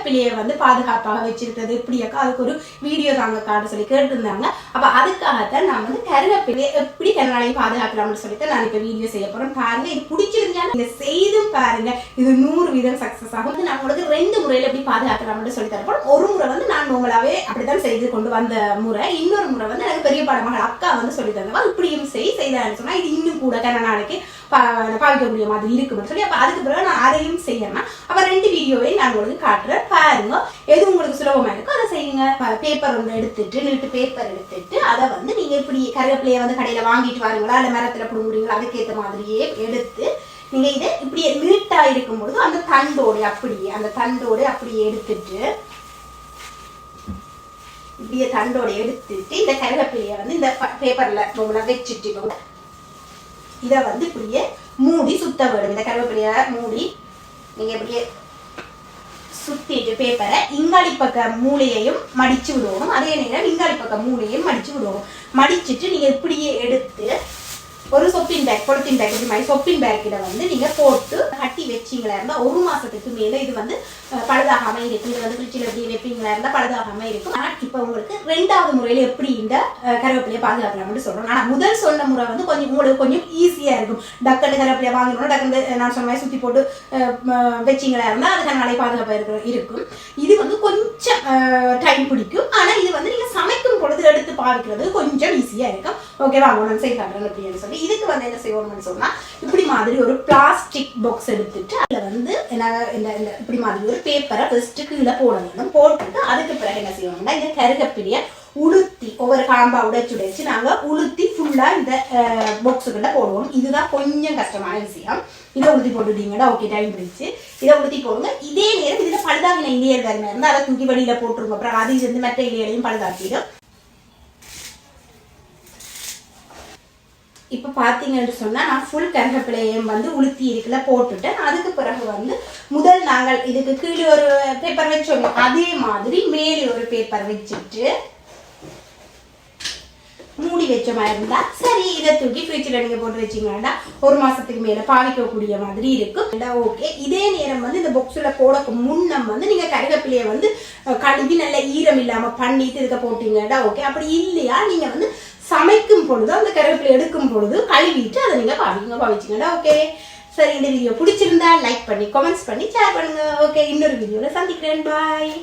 கருவேப்பிலையை வந்து பாதுகாப்பாக வச்சிருக்கிறது இப்படியாக்கா அதுக்கு ஒரு வீடியோ தாங்க காட்ட சொல்லி கேட்டிருந்தாங்க. அப்ப அதுக்காகத்தான் நான் வந்து கருவேப்பிலையை எப்படி கருநாளையும் பாதுகாக்கலாம்னு சொல்லிட்டு நான் இப்ப வீடியோ செய்ய போறேன். பாருங்க, இது பிடிச்சிருந்தா நீங்க செய்தும் பாருங்க, இது 100% சக்சஸ் ஆகும். நான் உங்களுக்கு 2 முறையில எப்படி பாதுகாக்கலாம்னு சொல்லி தரப்போம். ஒரு முறை வந்து நான் உங்களாவே அப்படித்தான் செய்து கொண்டு வந்த முறை, இன்னொரு முறை வந்து எனக்கு பெரிய பாடமகள் அக்கா வந்து சொல்லி தந்தவா இப்படியும் செய்தான்னு சொன்னா இது இன்னும் கூட கருநாளைக்கு பாவிக்கக்கூடிய மாதிரி இருக்குன்னு சொல்லி, அப்ப அதுக்கு பிறகு நான் அதையும் செய்யணும். அப்ப 2 வீடியோவையும் நான் உங்களுக்கு காட்டுறேன். பாருங்க, எது உங்களுக்கு சுலபமா இருக்கோ அதை செய்யுங்க. பேப்பர் ஒன்று எடுத்துட்டு நீட்டு பேப்பர் எடுத்துட்டு அதை வந்து நீங்க இப்படி கருவேப்பிலையை வந்து கடையில வாங்கிட்டு வாருங்களா இல்ல மரத்துல புடுங்குறீங்களா அதுக்கேற்ற மாதிரியே எடுத்து நீங்க இதை இப்படியே நீட்டா இருக்கும் பொழுது அந்த தண்டோடு அப்படியே எடுத்துட்டு இப்படியே தண்டோட எடுத்துட்டு இந்த கருவேப்பிலையை வந்து இந்த பேப்பர்ல வச்சுட்டு இதை வந்து இப்படியே மூடி சுத்த வேணும். இந்த கருவேப்பிலையை மூடி நீங்க இப்படியே சுத்திட்டு பேப்பரை இங்காளி பக்க மூலையையும் மடிச்சு விடுவோம். அதே நேரம் இங்காளி பக்க மூலையையும் மடிச்சு விடுவோம். மடிச்சுட்டு நீங்க இப்படியே எடுத்து ஒரு சொப்பின் பேக், பொலித்தீன் பேக் இது மாதிரி சொப்பின் பேக்கில் வந்து நீங்க போட்டு கட்டி வச்சிங்களா இருந்தா 1 மாசத்துக்கு மேல இது வந்து பழுதாகாம இருக்கும். இது வந்து ஃப்ரிட்ஜில் எப்படி வைப்பீங்களா இருந்தா பழுதாகாம இருக்கும். ஆனா இப்ப உங்களுக்கு 2வது முறையில எப்படி இந்த கருவேப்பிலையை பாதுகாக்கலாம்னு சொல்றோம். ஆனா முதல் சொன்ன முறை வந்து உங்களுக்கு கொஞ்சம் ஈஸியா இருக்கும். டக்குன்னு கருவேப்பிலையை வாங்கணும், டக்குன்னு நான் சொன்ன மாதிரி சுத்தி போட்டு வச்சிங்களா இருந்தா அது நாளை பாதுகாப்பா இருக்கும். இது வந்து கொஞ்சம் டைம் பிடிக்கும். ஆனா இது வந்து நீங்க சமைக்கும் பொழுது எடுத்து பாவிக்கிறது கொஞ்சம் ஈஸியா இருக்கும். ஓகேவா, நான் செய்ய காட்டுறேன் அப்படின்னு சொல்லி இதுக்கு வந்து என்ன செய்வோம்னு சொன்னா இப்படி மாதிரி ஒரு பிளாஸ்டிக் பாக்ஸ் எடுத்துட்டு அதுல வந்து இப்படி மாதிரி ஒரு பேப்பரை ஃபர்ஸ்ட் கீழே போடணும். போட்டுட்டு அதுக்கு பிறகு என்ன செய்வோம்னா இந்த கருவேப்பிலையை உளுத்தி ஒவ்வொரு காம்பா உடைச்சு நாங்க உளுத்தி ஃபுல்லா இந்த பாக்ஸுக்குள்ள போடுவோம். இதுதான் கொஞ்சம் கஷ்டமான விஷயம். இதை உளுத்தி போட்டுட்டீங்கன்னா ஓகே, டைம் பிடிச்சு இதை உளுத்தி போடுங்க. இதே நேரம் இதுல பழுதாகின இலையல் வேறு இருந்தா அதை தூக்கி வெளியில போட்டுருங்க. அப்புறம் அது இருந்து மற்ற இலையலையும் பழுதாக்கிடும். இப்ப பாத்தீங்கன்னு சொன்னா நான் ஃபுல் கருவேப்பிலையும் வந்து உளுத்தி இருக்குல போட்டுட்டேன். அதுக்கு பிறகு வந்து முதல் நாங்கள் இதுக்கு கீழே ஒரு பேப்பர் வச்சோம், அதே மாதிரி மேலே ஒரு பேப்பர் வச்சுட்டு மூடி வச்ச மாதிரி இருந்தா சரி. இதை தூக்கி ஃப்ரிட்ஜில் நீங்க போட்டு வச்சீங்கன்னா 1 மாசத்துக்கு மேல பாவிக்கக்கூடிய மாதிரி இருக்கும். ஓகே, இதே நேரம் வந்து இந்த பாக்ஸ்ல போட முன்னம் வந்து நீங்க கருவேப்பிலையை வந்து கழுவி நல்ல ஈரம் இல்லாம பண்ணிட்டு இதுக்க போட்டீங்கன்னா ஓகே. அப்படி இல்லையா நீங்க வந்து சமைக்கும் பொழுது அந்த கருவேப்பிலை எடுக்கும் பொழுது கழுவிட்டு அதை நீங்க பாவிச்சிங்கன்னா ஓகே. சரி, இந்த வீடியோ பிடிச்சிருந்தா லைக் பண்ணி கமெண்ட்ஸ் பண்ணி ஷேர் பண்ணுங்க. ஓகே, இன்னொரு வீடியோல சந்திக்கிறேன். பாய்.